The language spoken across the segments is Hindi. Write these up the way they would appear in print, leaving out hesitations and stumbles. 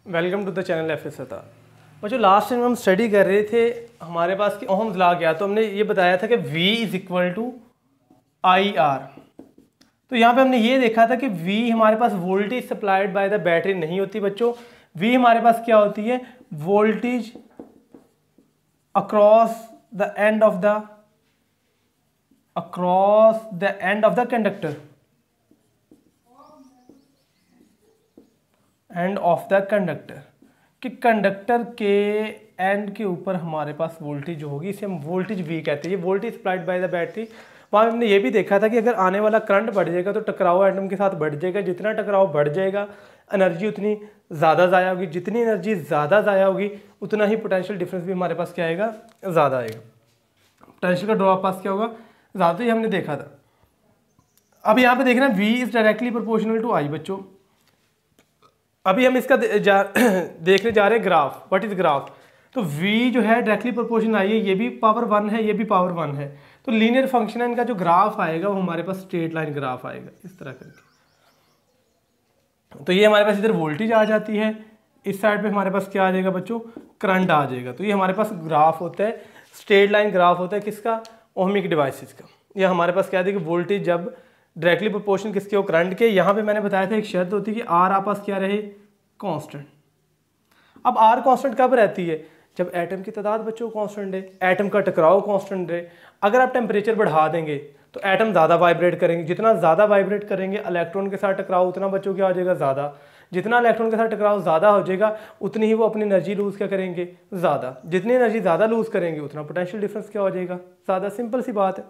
Welcome to the channel F सता। बच्चों लास्ट टाइम हम स्टडी कर रहे थे, हमारे पास कि ओहम्स लॉ क्या, तो हमने ये बताया था कि V is equal to I R. तो यहाँ पे हमने ये देखा था कि V हमारे पास voltage supplied by the battery नहीं होती बच्चों। V हमारे पास क्या होती है, voltage across the end of the conductor, end of the conductor, कि कंडक्टर के एंड के ऊपर हमारे पास वोल्टेज जो होगी इसे हम वोल्टेज वी कहते हैं। ये voltage supplied by the battery. वहाँ हमने ये भी देखा था कि अगर आने वाला करंट बढ़ जाएगा तो टकराव एटम के साथ बढ़ जाएगा। जितना टकराव बढ़ जाएगा एनर्जी उतनी ज़्यादा ज़ाया होगी, जितनी एनर्जी ज़्यादा ज़ाया होगी उतना ही पोटेंशियल डिफरेंस भी हमारे पास क्या आएगा, ज़्यादा आएगा। पोटेंशियल का ड्रॉप पास क्या होगा, ज़्यादा ही हमने देखा था। अब यहाँ पे देखना V is directly proportional to I बच्चों। अभी हम इसका देखने जा रहे हैं ग्राफ। What is graph? तो V जो है डायरेक्टली प्रोपोर्शनल आई है, ये भी पावर 1 है, ये भी पावर 1 है। तो लीनियर फंक्शन है, इनका जो ग्राफ आएगा वो हमारे पास स्ट्रेट लाइन ग्राफ आएगा इस तरह करके। तो ये हमारे पास इधर वोल्टेज आ जाती है, इस साइड पे हमारे पास क्या आ जाएगा बच्चों, करंट आ जाएगा। तो ये हमारे पास ग्राफ होता है, स्ट्रेट लाइन ग्राफ होता है किसका, ओहमिक डिवाइसेस का। ये हमारे पास क्या है कि वोल्टेज जब डायरेक्टली प्रोपोर्शनल किसके हो, करंट के। यहाँ पे मैंने बताया था एक शर्त होती है कि आर आपस क्या रहे, कांस्टेंट। अब आर कांस्टेंट कब रहती है, जब एटम की तादाद बच्चों कांस्टेंट है, एटम का टकराव कांस्टेंट है। अगर आप टेम्परेचर बढ़ा देंगे तो एटम ज़्यादा वाइब्रेट करेंगे, जितना ज़्यादा वाइब्रेट करेंगे इलेक्ट्रॉन के साथ टकराव उतना बच्चों क्या हो जाएगा, ज़्यादा। जितना इलेक्ट्रॉन के साथ टकराव ज़्यादा हो जाएगा उतनी ही वो अपनी एनर्जी लूज़ क्या करेंगे, ज़्यादा। जितनी एनर्जी ज़्यादा लूज़ करेंगे उतना पोटेंशियल डिफरेंस क्या हो जाएगा, ज़्यादा। सिंपल सी बात है।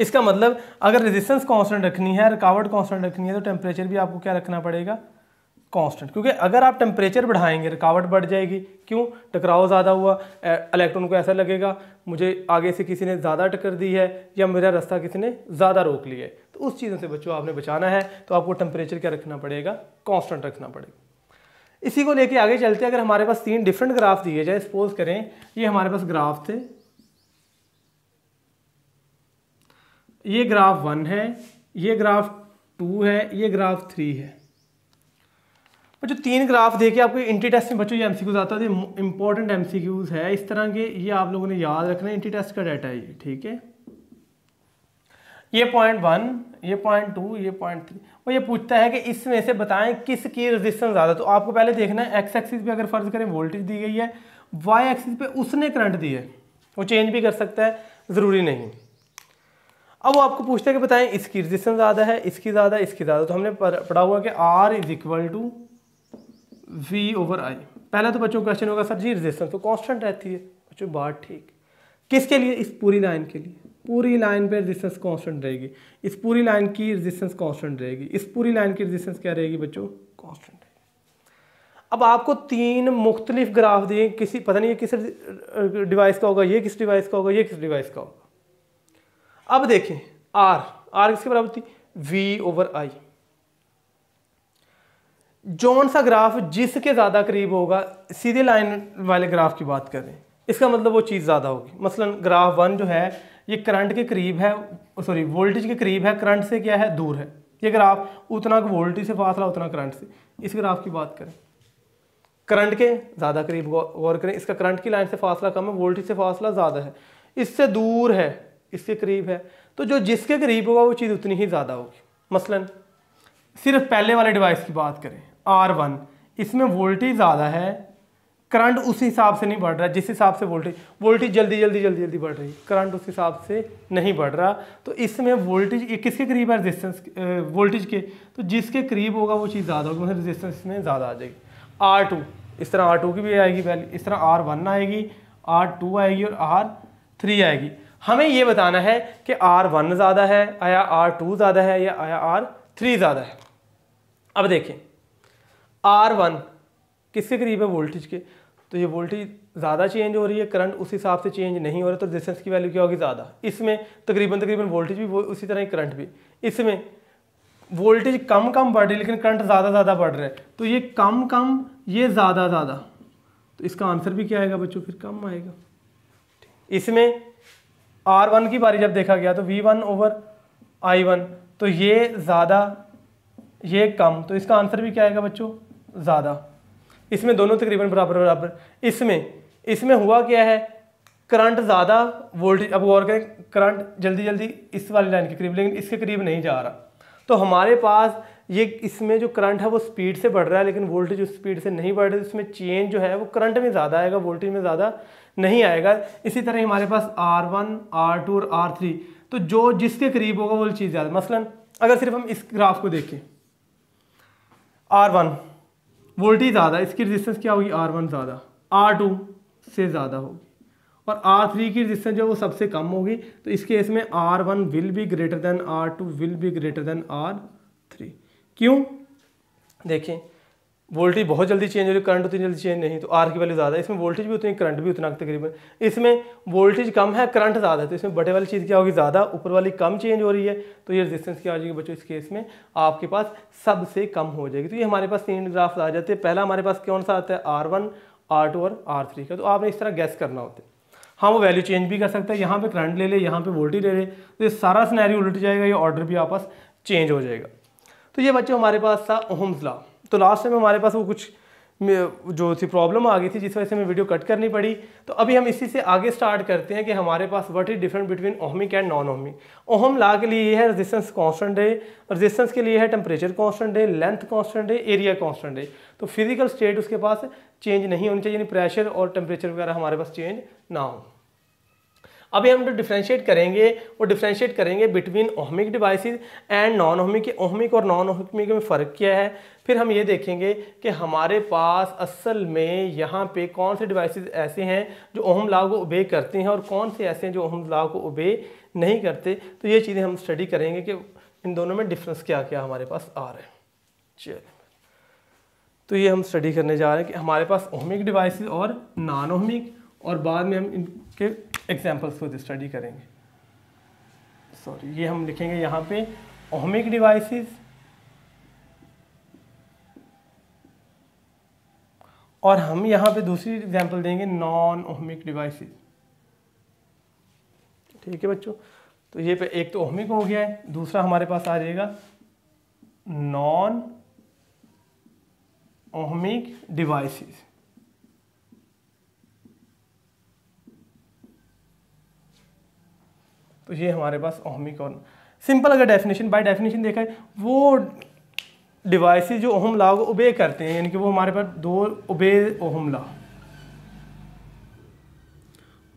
इसका मतलब अगर रेजिस्टेंस कांस्टेंट रखनी है, रुकावट कांस्टेंट रखनी है, तो टेम्परेचर भी आपको क्या रखना पड़ेगा, कांस्टेंट। क्योंकि अगर आप टेम्परेचर बढ़ाएंगे रुकावट बढ़ जाएगी। क्यों, टकराव ज़्यादा हुआ, इलेक्ट्रॉन को ऐसा लगेगा मुझे आगे से किसी ने ज़्यादा टक्कर दी है या मेरा रास्ता किसी ने ज़्यादा रोक लिया है। तो उस चीज़ों से बच्चों आपने बचाना है, तो आपको टेम्परेचर क्या रखना पड़ेगा, कांस्टेंट रखना पड़ेगा। इसी को लेके आगे चलते हैं। अगर हमारे पास 3 डिफरेंट ग्राफ दिए जाए, सपोज करें ये हमारे पास ग्राफ थे, ये ग्राफ 1 है, ये ग्राफ 2 है, ये ग्राफ 3 है। जो 3 ग्राफ देखे आपको इंटी टेस्ट में बच्चों ये एमसीक्यूज आता है, इंपॉर्टेंट एमसीक्यूज है इस तरह के, ये आप लोगों ने याद रखना है। इंटी टेस्ट का डाटा है ये, ठीक है। ये पॉइंट 1, ये पॉइंट 2, ये पॉइंट 3। वो ये पूछता है कि इसमें से बताएं किसकी रेजिस्टेंस ज़्यादा। तो आपको पहले देखना है एक्स एक्सिस पे अगर फर्ज करें वोल्टेज दी गई है, वाई एक्सिस पे उसने करंट दी है, वो चेंज भी कर सकता है, ज़रूरी नहीं। अब वो आपको पूछता है कि बताएं इसकी रेजिस्टेंस ज़्यादा है, इसकी ज़्यादा, इसकी ज़्यादा। तो हमने पढ़ा हुआ कि R is equal to V over I। पहला तो बच्चों क्वेश्चन होगा सर जी रेजिस्टेंस तो कांस्टेंट रहती है। बच्चों बात ठीक, किसके लिए, इस पूरी लाइन के लिए। पूरी लाइन पे रेजिस्टेंस कांस्टेंट रहेगी, इस पूरी लाइन की रेजिस्टेंस कांस्टेंट रहेगी, इस पूरी लाइन की रेजिस्टेंस क्या रहेगी बच्चों, कांस्टेंट रहेगी। अब आपको 3 मुख्तलिफ ग्राफ दिए, किसी पता नहीं ये किस डिवाइस का होगा, ये किस डिवाइस का होगा, ये किस डिवाइस का होगा। अब देखें R किसके बराबर थी, V ओवर I। जौन सा ग्राफ जिसके ज़्यादा करीब होगा, सीधे लाइन वाले ग्राफ की बात करें, इसका मतलब वो चीज़ ज़्यादा होगी। मसलन ग्राफ 1 जो है ये करंट के करीब है, सॉरी वोल्टेज के करीब है, करंट से क्या है, दूर है। ये ग्राफ उतना वोल्टेज से फासला उतना करंट से। इस ग्राफ की बात करें, करंट के ज़्यादा करीब गौर करें, इसका करंट की लाइन से फासला कम है, वोल्टेज से फासला ज़्यादा है, इससे दूर है, इसके करीब है। तो जो जिसके करीब होगा वो चीज़ उतनी ही ज़्यादा होगी। मसलन सिर्फ पहले वाले डिवाइस की बात करें, R1, इसमें वोल्टेज ज़्यादा है, करंट उस हिसाब से नहीं बढ़ रहा जिस हिसाब से वोल्टेज जल्दी बढ़ रही, करंट उस हिसाब से नहीं बढ़ रहा। तो इसमें वोल्टेज किसके करीब है, रेजिस्टेंस वोल्टेज के। तो जिसके करीब होगा वो चीज़ ज़्यादा होगी, मतलब रेजिस्टेंस इसमें ज़्यादा आ जाएगी। R2, इस तरह R2 की भी आएगी वैल्यू, इस तरह R1 आएगी, R2 आएगी और R3 आएगी। हमें ये बताना है कि R1 ज़्यादा है, आया R2 ज़्यादा है, या आया R3 ज़्यादा है। अब देखें R1 किसके करीब है, वोल्टेज के। तो ये वोल्टेज ज़्यादा चेंज हो रही है, करंट उस हिसाब से चेंज नहीं हो रहा, तो रेजिस्टेंस की वैल्यू क्या होगी, ज़्यादा। इसमें तकरीबन वोल्टेज भी उसी तरह ही करंट भी। इसमें वोल्टेज कम बढ़ रही है लेकिन करंट ज़्यादा बढ़ रहा है, तो ये कम, ये ज़्यादा। तो इसका आंसर भी क्या आएगा बच्चों, फिर कम आएगा। इसमें R1 की बारी जब देखा गया तो V1 ओवर I1, तो ये ज़्यादा ये कम, तो इसका आंसर भी क्या आएगा बच्चों, ज़्यादा। इसमें दोनों तकरीबन बराबर बराबर। इसमें हुआ क्या है, करंट ज़्यादा वोल्टेज, अब गौर करें करंट जल्दी जल्दी इस वाली लाइन के करीब, लेकिन इसके करीब नहीं जा रहा। तो हमारे पास ये इसमें जो करंट है वो स्पीड से बढ़ रहा है, लेकिन वोल्टेज उस स्पीड से नहीं बढ़ रही, तो इसमें चेंज जो है वो करंट में ज़्यादा आएगा, वोल्टेज में ज़्यादा नहीं आएगा। इसी तरह हमारे पास R1, R2 और R3, तो जो जिसके करीब होगा वो चीज़ ज़्यादा। मसलन अगर सिर्फ हम इस ग्राफ को देखें, R1 वोल्टेज ज़्यादा, इसकी रेजिस्टेंस क्या होगी, R1 ज़्यादा, R2 से ज़्यादा होगी, और R3 की रेजिस्टेंस जो वो सबसे कम होगी। तो इस केस में R1 will be greater than R2 will be greater than R3। क्यों, देखें वोल्टेज बहुत जल्दी चेंज हो रही है, करंट उतनी जल्दी चेंज नहीं, तो R की वैल्यू ज़्यादा है, इसमें वोल्टेज भी उतनी, करंट भी उतना तकरीबन। इसमें वोल्टेज कम है, करंट ज़्यादा है, तो इसमें बटे वाली चीज़ क्या होगी, ज़्यादा, ऊपर वाली कम चेंज हो रही है, तो ये रेजिस्टेंस क्या आ जाएगी बच्चों, इस केस में आपके पास सबसे कम हो जाएगी। तो ये हमारे पास 3 ग्राफ आ जाते हैं। पहला हमारे पास कौन सा आता है, R1, R2 और R3 का। तो आपने इस तरह गैस करना होता है। हाँ, वो वैल्यू चेंज भी कर सकता है, यहाँ पे करंट ले ले, यहाँ पे वोल्टेज ले ले, तो ये सारा सिनेरियो उलट जाएगा, ये ऑर्डर भी आपस चेंज हो जाएगा। तो ये बच्चों हमारे पास था ओहम्स लॉ। तो लास्ट टाइम हमारे पास वो कुछ जो थी प्रॉब्लम आ गई थी, जिस वजह से हमें वीडियो कट करनी पड़ी। तो अभी हम इसी से आगे स्टार्ट करते हैं कि हमारे पास what is different between ohmic and non ohmic. Ohm law के लिए ये है रेजिस्टेंस कांस्टेंट है, रेजिस्टेंस के लिए है टेम्परेचर कांस्टेंट है, लेंथ कांस्टेंट है, एरिया कांस्टेंट है। तो फिजिकल स्टेट उसके पास चेंज नहीं होनी चाहिए, यानी प्रेशर और टेम्परेचर वगैरह हमारे पास चेंज ना हो। अभी हम जो डिफ्रेंशिएट करेंगे वो डिफ्रेंशिएट करेंगे between ohmic devices and non ohmic के ओहमिक और नॉन ओहमिक में फ़र्क क्या है। फिर हम ये देखेंगे कि हमारे पास असल में यहाँ पे कौन से डिवाइसेस ऐसे हैं जो ओहम लॉ को ओबे करते हैं और कौन से ऐसे हैं जो ओहम लॉ को ओबे नहीं करते। तो ये चीज़ें हम स्टडी करेंगे कि इन दोनों में डिफरेंस क्या क्या हमारे पास आ रहा है। चलिए, तो ये हम स्टडी करने जा रहे हैं कि हमारे पास ओहमिक डिवाइसेस और नॉन ओहमिक, और बाद में हम इनके एग्जाम्पल्स को स्टडी करेंगे। सॉरी, ये हम लिखेंगे यहाँ पे ओहमिक डिवाइसेस और हम यहाँ पे दूसरी एग्जांपल देंगे नॉन ओहमिक डिवाइसेस। ठीक है बच्चों, तो ये पे एक तो ओहमिक हो गया है, दूसरा हमारे पास आ जाएगा नॉन ओहमिक डिवाइसेस। तो ये हमारे पास ओहमिक और सिंपल अगर डेफिनेशन बाय डेफिनेशन देखा है, वो डिवाइसेस जो ओहम लॉ को ओबे करते हैं, यानी कि वो हमारे पास दो obey ohm law,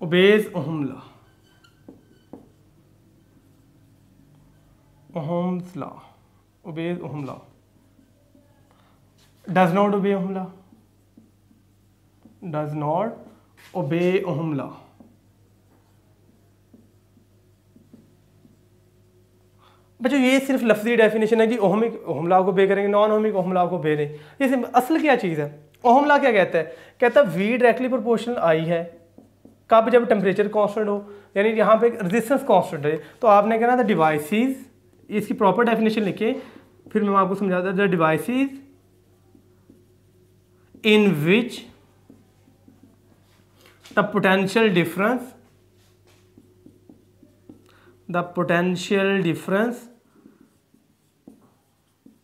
obeys ohm law, ohm's law, obeys ohm law, does not obey ohm law, does not obey ohm law. बच्चों ये सिर्फ लफ्जी डेफिनेशन है कि ओहमिक ओहम लॉ को बे करेंगे, नॉन ओहमिक ओहम लॉ को बे नहीं। ये असल क्या चीज़ है, ओहम लॉ क्या कहता है, कहता है वी डायरेक्टली प्रोपोर्शनल आई है कब, जब टेम्परेचर कांस्टेंट हो, यानी यहाँ पे रेजिस्टेंस कांस्टेंट है। तो आपने कहना था डिवाइसेस, इसकी प्रॉपर डेफिनेशन लिखे, फिर मैं आपको समझाता the devices in which the potential difference, the potential difference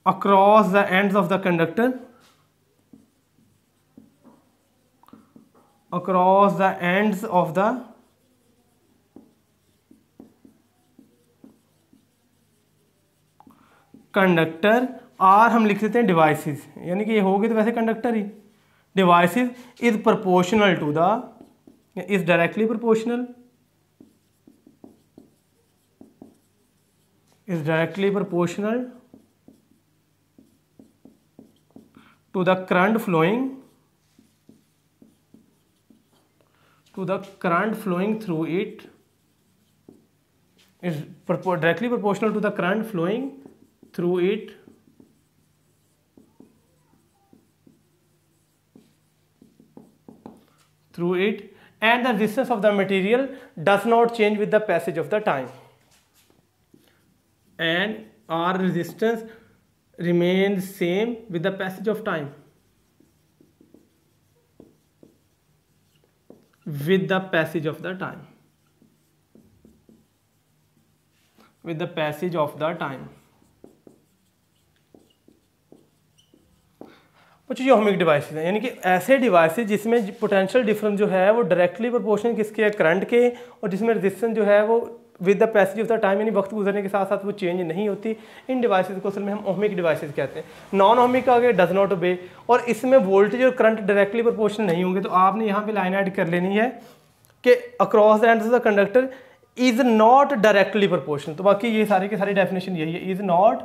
across the ends of the conductor, across the ends of the conductor, R हम लिख देते हैं डिवाइसेस, यानी कि ये होगी तो वैसे कंडक्टर ही। Devices is proportional to the, is directly proportional, is directly proportional to the current flowing, to the current flowing through it, is directly proportional to the current flowing through it, and the resistance of the material does not change with the passage of the time, and R resistance remains same with the passage of time, with the passage of the time, with the passage of the time। बच्चों ये ओहमिक डिवाइसेस हैं, यानी कि ऐसे डिवाइसेस जिसमें पोटेंशियल डिफरेंस जो है वो डायरेक्टली प्रोपोर्शनल किसके है, करंट के, और जिसमें रेजिस्टेंस जो है वो with the passage of the time यानी वक्त गुजरने के साथ साथ वो चेंज नहीं होती। इन डिवाइसेस को असल में हम ओहमिक डिवाइसेस कहते हैं। नॉन ओहमिक आगे डज नॉट ओबे, और इसमें वोल्टेज और करंट डायरेक्टली प्रोपोर्शनल नहीं होंगे। तो आपने यहाँ पे लाइन ऐड कर लेनी है कि across the ends of the conductor is not directly proportional. तो बाकी ये सारी की सारी डेफिनेशन यही है, इज नॉट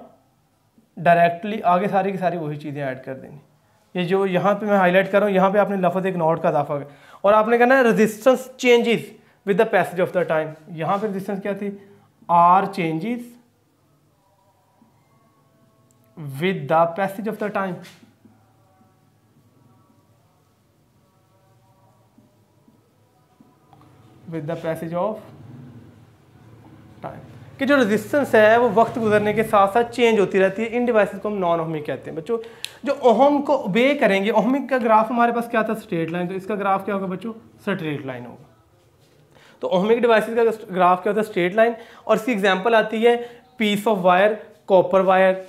डायरेक्टली, आगे सारी की सारी वही चीज़ें ऐड कर देनी। ये जो यहाँ पे मैं हाईलाइट कर रहा हूँ, यहाँ पे आपने लफ्ज़ एक नॉट का इजाफा कर, और आपने कहना है resistance changes with the passage of the time. यहाँ पे रेजिस्टेंस क्या थी, R changes with the passage of the time. With the passage of time, कि जो रेजिस्टेंस है वो वक्त गुजरने के साथ साथ चेंज होती रहती है। इन डिवाइसेस को हम नॉन ओहमिक कहते हैं। बच्चों जो ओहम को ओबे करेंगे, ओहमिक का ग्राफ हमारे पास क्या था, स्ट्रेट लाइन, तो इसका ग्राफ क्या होगा बच्चों, स्ट्रेट लाइन होगा। तो ओहमिक डिवाइसेस का ग्राफ क्या होता है, स्ट्रेट लाइन। और इसकी एग्जांपल आती है piece of wire, copper wire,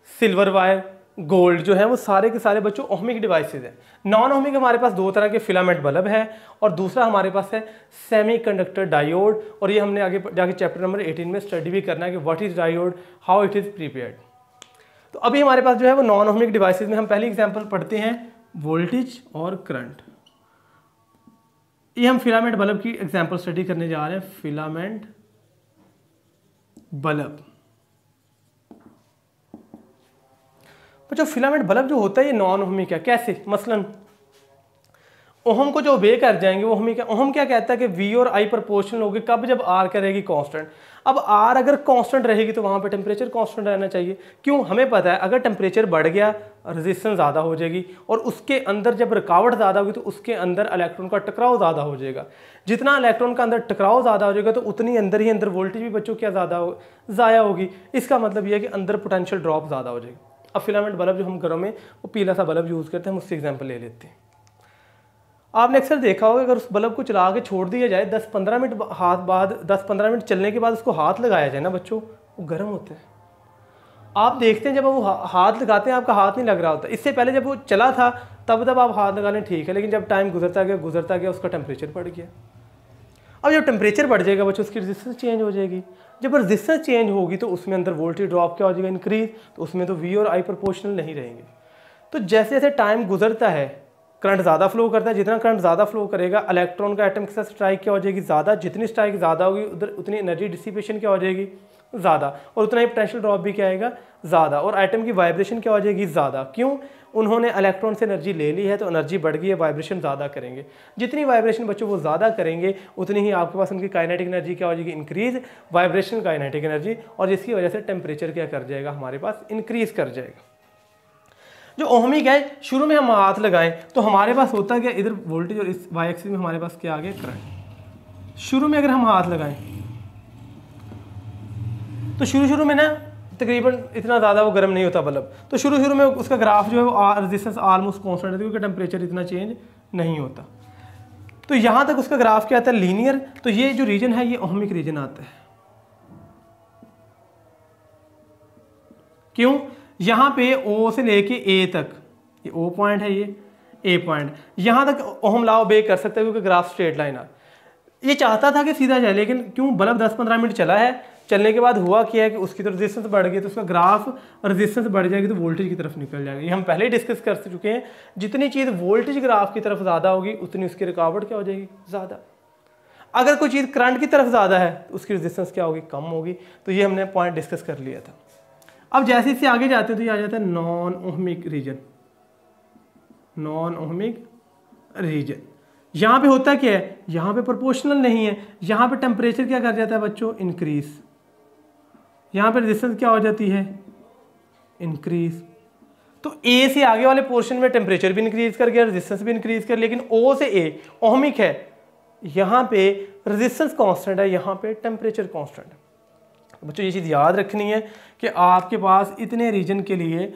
silver wire, gold, जो है वो सारे के सारे बच्चों ओहमिक डिवाइसेस हैं। नॉन ओहमिक हमारे पास दो तरह के फिलामेंट बल्ब है, और दूसरा हमारे पास है सेमीकंडक्टर डायोड। और ये हमने आगे जाके चैप्टर नंबर 18 में स्टडी भी करना है कि what is diode, how it is prepared. तो अभी हमारे पास जो है वो नॉन ओहमिक डिवाइसेस में हम पहली एग्जांपल पढ़ते हैं वोल्टेज और करंट। ये हम फिलामेंट बल्ब की एग्जांपल स्टडी करने जा रहे हैं। फिलामेंट बल्ब, जो फिलामेंट बल्ब जो होता है ये नॉन ओहमिक है। कैसे, मसलन ओहम को जो ओबे कर जाएंगे वो ओहमिक है। ओहम क्या कहता है कि वी और आई प्रोपोर्शनल होगी कब, जब आर करेगी कांस्टेंट। अब आर अगर कांस्टेंट रहेगी तो वहाँ पे टेम्परेचर कांस्टेंट रहना चाहिए। क्यों, हमें पता है अगर टेम्परेचर बढ़ गया रेजिस्टेंस ज़्यादा हो जाएगी, और उसके अंदर जब रुकावट ज़्यादा होगी तो उसके अंदर इलेक्ट्रॉन का टकराव ज़्यादा हो जाएगा। जितना इलेक्ट्रॉन का अंदर टकराव ज़्यादा हो जाएगा तो उतनी अंदर ही अंदर वोल्टेज भी बच्चों क्या ज़ाया होगी। इसका मतलब यह है कि अंदर पोटेंशियल ड्रॉप ज़्यादा हो जाएगी। अब फिलामेंट बल्ब जो हम घरों में वो पीला सा बल्ब यूज़ करते हैं, हम उससे एग्जांपल ले लेते हैं। आपने अक्सर देखा होगा अगर उस बल्ब को चला के छोड़ दिया जाए 10-15 मिनट बाद 10-15 मिनट चलने के बाद उसको हाथ लगाया जाए ना बच्चों, वो गर्म होता है। आप देखते हैं जब वो हाथ लगाते हैं आपका हाथ नहीं लग रहा होता। इससे पहले जब वो चला था तब आप हाथ लगा लें, ठीक है, लेकिन जब टाइम गुजरता गया उसका टेम्परेचर बढ़ गया। अब जब टेम्परेचर बढ़ जाएगा बच्चों उसकी रेजिस्टेंस चेंज हो जाएगी। जब रेजिस्टेंस चेंज होगी तो उसमें अंदर वोल्टेज ड्रॉप क्या हो जाएगा, इंक्रीज। तो उसमें तो वी और आई प्रोपोर्शनल नहीं रहेंगे। तो जैसे जैसे टाइम गुजरता है करंट ज़्यादा फ्लो करता है, जितना करंट ज़्यादा फ्लो करेगा इलेक्ट्रॉन का एटम के साथ स्ट्राइक क्या हो जाएगी, ज़्यादा। जितनी स्ट्राइक ज़्यादा होगी उधर उतनी एनर्जी डिसिपेशन क्या हो जाएगी, ज़्यादा, और उतना ही पोटेंशियल ड्रॉप भी क्या आएगा, ज़्यादा। और एटम की वाइब्रेशन क्या हो जाएगी, ज़्यादा। क्यों, उन्होंने इलेक्ट्रॉन से एनर्जी ले ली है तो एनर्जी बढ़ गई है, वाइब्रेशन ज़्यादा करेंगे। जितनी वाइब्रेशन बच्चों वो ज़्यादा करेंगे उतनी ही आपके पास उनकी काइनेटिक एनर्जी क्या हो जाएगी, इंक्रीज, वाइब्रेशन काइनेटिक एनर्जी, और जिसकी वजह से टेम्परेचर क्या कर जाएगा, हमारे पास इंक्रीज कर जाएगा। जो ओहमिक है, शुरू में हम हाथ लगाएं तो हमारे पास होता क्या, इधर वोल्टेज और इस वाई एक्सिस में हमारे पास क्या आ गया, करंट। शुरू में अगर हम हाथ लगाएं तो शुरू में ना तकरीबन इतना ज़्यादा वो गर्म नहीं होता बल्ब। तो शुरू में उसका ग्राफ जो है वो रेजिस्टेंस ऑलमोस्ट कांस्टेंट है क्योंकि टेम्परेचर इतना चेंज नहीं होता। तो यहाँ तक उसका ग्राफ क्या आता है, लीनियर। तो ये जो रीजन है ये ओहमिक रीजन आता है। क्यों, यहाँ पे O से लेके A तक, ये O पॉइंट है, ये A पॉइंट, यहाँ तक ओहम लॉ ओबे कर सकता है क्योंकि ग्राफ स्ट्रेट लाइन है। ये चाहता था कि सीधा जाए, लेकिन क्यों, बल्ब 10-15 मिनट चला है, चलने के बाद हुआ क्या है कि उसकी तो रेजिस्टेंस बढ़ गई, तो उसका ग्राफ रेजिस्टेंस बढ़ जाएगी तो वोल्टेज की तरफ निकल जाएगा। ये हम पहले ही डिस्कस कर चुके हैं, जितनी चीज़ वोल्टेज ग्राफ की तरफ ज़्यादा होगी उतनी उसकी रुकावट क्या हो जाएगी, ज़्यादा। अगर कोई चीज़ करंट की तरफ ज़्यादा है तो उसकी रेजिस्टेंस क्या होगी, कम होगी। तो ये हमने पॉइंट डिस्कस कर लिया था। अब जैसे इससे आगे जाते हैं तो ये आ जाता है non ohmic region. Non ohmic region यहाँ पे होता क्या है, यहाँ पे प्रोपोर्शनल नहीं है, यहाँ पे टेम्परेचर क्या कर जाता है बच्चों, इंक्रीज। यहाँ पे रेजिस्टेंस क्या हो जाती है, इंक्रीज। तो ए से आगे वाले पोर्शन में टेम्परेचर भी इंक्रीज कर गया, रेजिस्टेंस भी इंक्रीज कर, लेकिन ओ से ए ओहमिक है, यहाँ पे रेजिस्टेंस कांस्टेंट है, यहाँ पे टेम्परेचर कांस्टेंट है। बच्चों ये चीज़ याद रखनी है कि आपके पास इतने रीजन के लिए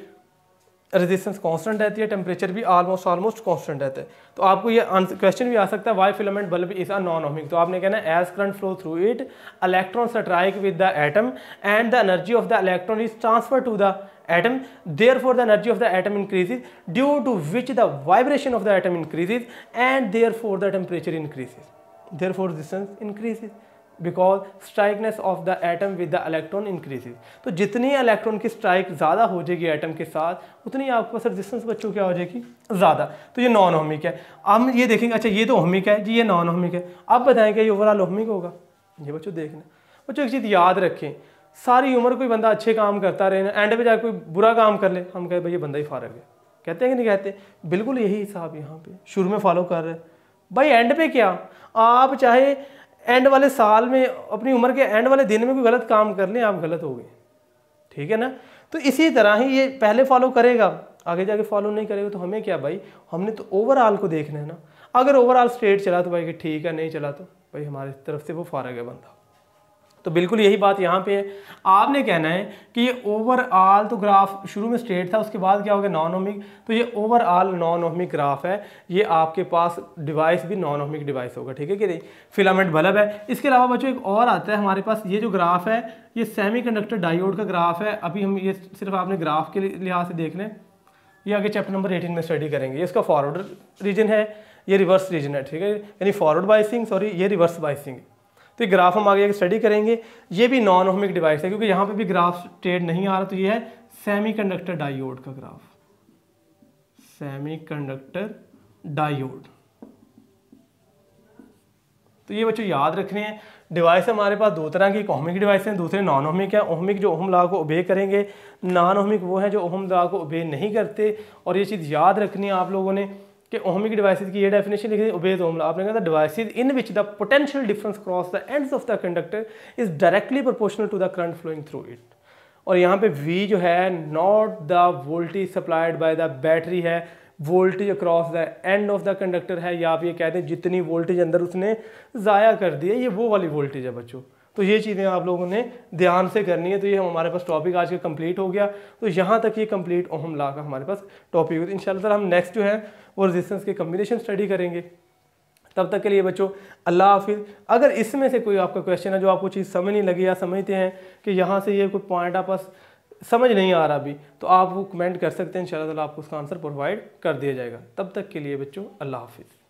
रेजिस्टेंस कांस्टेंट रहती है, टेम्परेचर भी ऑलमोस्ट कांस्टेंट रहता है। तो आपको ये क्वेश्चन भी आ सकता है, why filament bulb is a non ohmic. तो आपने कहना है as current flow through it electron strike with the atom and the energy of the electron is transfer to the atom, therefore the energy of the atom increases, due to which the vibration of the atom increases and therefore the temperature increases. Therefore resistance increases because strikeness of the atom with the electron increases. तो जितनी इलेक्ट्रॉन की स्ट्राइक ज़्यादा हो जाएगी एटम के साथ उतनी आपके पास रेजिस्टेंस बच्चों क्या हो जाएगी, ज़्यादा। तो ये नॉन ओहमिक है। हम ये देखेंगे, अच्छा ये तो ओहमिक है जी, ये नॉन ओहमिक है। अब बताएं कि ये ओवरऑल ओहमिक होगा? ये बच्चों देखना, बच्चों एक चीज़ याद रखें, सारी उम्र कोई बंदा अच्छे काम करता रहे ना, एंड पे जाकर कोई बुरा काम कर ले, हम कहें भाई ये बंदा ही फारग है, कहते हैं कि नहीं कहते? बिल्कुल यही हिसाब यहाँ पे शुरू में फॉलो कर रहे हैं भाई। एंड पे क्या, आप चाहे एंड वाले साल में, अपनी उम्र के एंड वाले दिन में कोई गलत काम कर लें, आप गलत हो गए, ठीक है ना? तो इसी तरह ही ये पहले फॉलो करेगा, आगे जाके फॉलो नहीं करेगा, तो हमें क्या भाई, हमने तो ओवरऑल को देखना है ना। अगर ओवरऑल स्ट्रेट चला तो भाई कि ठीक है, नहीं चला तो भाई हमारी तरफ से वो फारग है बंदा। तो बिल्कुल यही बात यहाँ पे है। आपने कहना है कि ये ओवरऑल तो ग्राफ शुरू में स्ट्रेट था, उसके बाद क्या हो गया, नॉन ओहमिक। तो ये ओवरऑल नॉन ओहमिक ग्राफ है, ये आपके पास डिवाइस भी नॉन ओहमिक डिवाइस होगा, ठीक है कि नहीं? फिलामेंट बल्ब है। इसके अलावा बच्चों एक और आता है हमारे पास, ये जो ग्राफ है ये सेमीकंडक्टर डायोड का ग्राफ है। अभी हम ये सिर्फ आपने ग्राफ के लिहाज से देख लें, ये आगे चैप्टर नंबर 18 में स्टडी करेंगे। ये इसका फॉरवर्ड रीजन है, ये रिवर्स रीजन है, ठीक है, यानी फॉरवर्ड बाइसिंग, सॉरी ये रिवर्स बाइसिंग। तो ये ग्राफ हम आगे स्टडी करेंगे। ये भी नॉन ओहमिक डिवाइस है, क्योंकि यहाँ पे भी ग्राफ स्ट्रेट नहीं आ रहा। तो ये है सेमीकंडक्टर डायोड का ग्राफ, सेमीकंडक्टर डायोड। तो ये बच्चों याद रखने हैं। डिवाइस हमारे पास दो तरह की, ओहमिक डिवाइस हैं, दूसरे नॉन ओहमिक है। ओहमिक जो ओहम लॉ को ओबे करेंगे, नॉन ओहमिक वो है जो ओहम लॉ को ओबे नहीं करते। और ये चीज़ याद रखनी है आप लोगों ने कि ओहमिक डिवाइसेस की ये डेफिनेशन लिखी थी, ओबेज ओहम लॉ। आपने कहा था devices in which the potential difference cross the ends of the conductor is directly proportional to the current flowing through it. और यहाँ पे V जो है not the voltage supplied by the battery है, voltage across the end of the conductor है, या आप ये कहते हैं जितनी वोल्टेज अंदर उसने ज़ाया कर दी है, ये वो वाली वोल्टेज है बच्चों। तो ये चीज़ें आप लोगों ने ध्यान से करनी है। तो ये हमारे पास टॉपिक आज का कंप्लीट हो गया। तो यहाँ तक ये कंप्लीट ओहम लॉ का हमारे पास टॉपिक हो। तो इंशाल्लाह हम नेक्स्ट जो है वो रेजिस्टेंस के कम्बिनेशन स्टडी करेंगे। तब तक के लिए बच्चों अल्लाह हाफिज़। अगर इसमें से कोई आपका क्वेश्चन है जो आपको चीज़ समझ नहीं लगी, या समझते हैं कि यहाँ से ये कोई पॉइंट आप समझ नहीं आ रहा अभी, तो आप वो कमेंट कर सकते हैं, इंशाल्लाह आपको उसका आंसर प्रोवाइड कर दिया जाएगा। तब तक के लिए बच्चों अल्लाह हाफिज़।